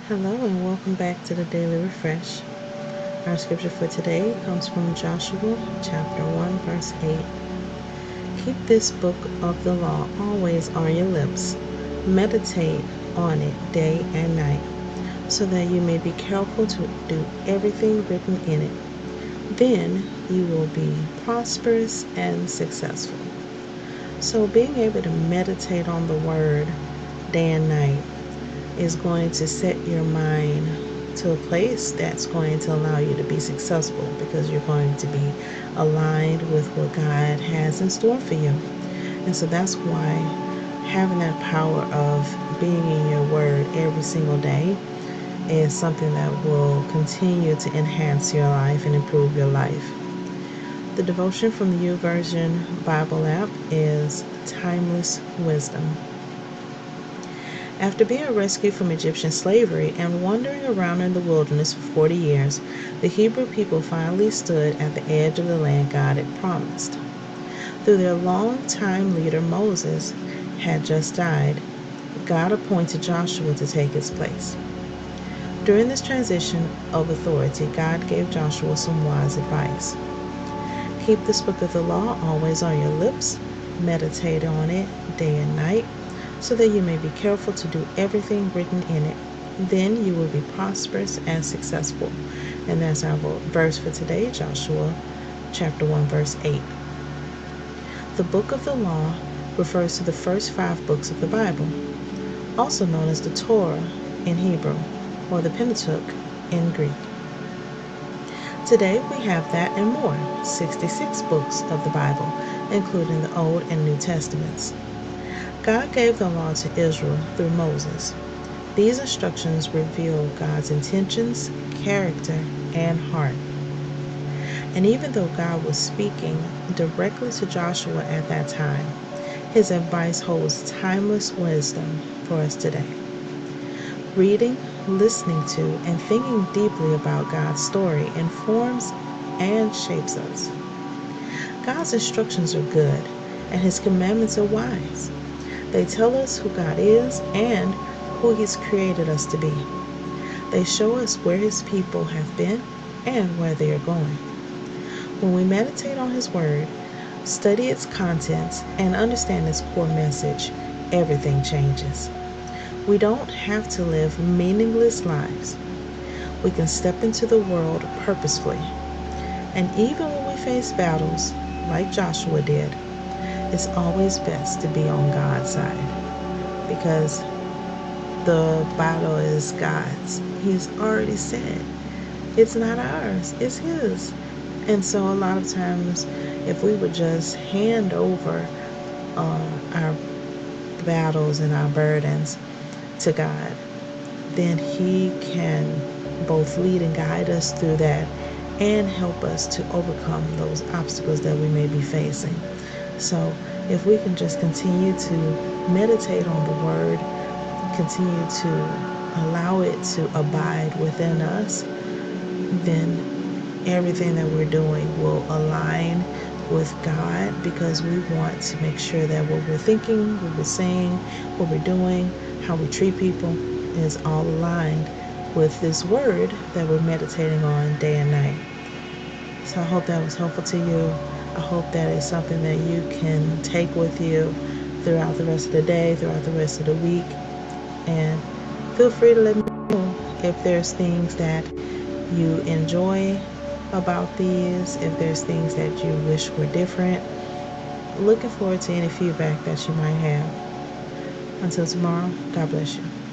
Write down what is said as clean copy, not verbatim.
Hello and welcome back to the Daily Refresh. Our scripture for today comes from Joshua chapter 1 verse 8. Keep this book of the law always on your lips. Meditate on it day and night, so that you may be careful to do everything written in it. Then you will be prosperous and successful. So being able to meditate on the word day and night is going to set your mind to a place that's going to allow you to be successful, because you're going to be aligned with what God has in store for you. And so that's why having that power of being in your word every single day is something that will continue to enhance your life and improve your life. The devotion from the YouVersion Bible app is Timeless Wisdom. After being rescued from Egyptian slavery and wandering around in the wilderness for 40 years, the Hebrew people finally stood at the edge of the land God had promised. Though their longtime leader Moses had just died, God appointed Joshua to take his place. During this transition of authority, God gave Joshua some wise advice. Keep this book of the law always on your lips. Meditate on it day and night, so that you may be careful to do everything written in it. Then you will be prosperous and successful. And that's our verse for today, Joshua chapter 1, verse 8. The book of the law refers to the first 5 books of the Bible, also known as the Torah in Hebrew, or the Pentateuch in Greek. Today we have that and more, 66 books of the Bible, including the Old and New Testaments. God gave the law to Israel through Moses. These instructions reveal God's intentions, character, and heart. And even though God was speaking directly to Joshua at that time, his advice holds timeless wisdom for us today. Reading, listening to, and thinking deeply about God's story informs and shapes us. God's instructions are good, and his commandments are wise. They tell us who God is and who he's created us to be. They show us where his people have been and where they are going. When we meditate on his word, study its contents, and understand its core message, everything changes. We don't have to live meaningless lives. We can step into the world purposefully. And even when we face battles, like Joshua did, it's always best to be on God's side, because the battle is God's. He's already said it's not ours, it's his. And so a lot of times, if we would just hand over our battles and our burdens to God, then he can both lead and guide us through that and help us to overcome those obstacles that we may be facing. So if we can just continue to meditate on the word, continue to allow it to abide within us, then everything that we're doing will align with God, because we want to make sure that what we're thinking, what we're saying, what we're doing, how we treat people is all aligned with this word that we're meditating on day and night. So I hope that was helpful to you. I hope that is something that you can take with you throughout the rest of the day, throughout the rest of the week. And feel free to let me know if there's things that you enjoy about these, if there's things that you wish were different. Looking forward to any feedback that you might have. Until tomorrow, God bless you.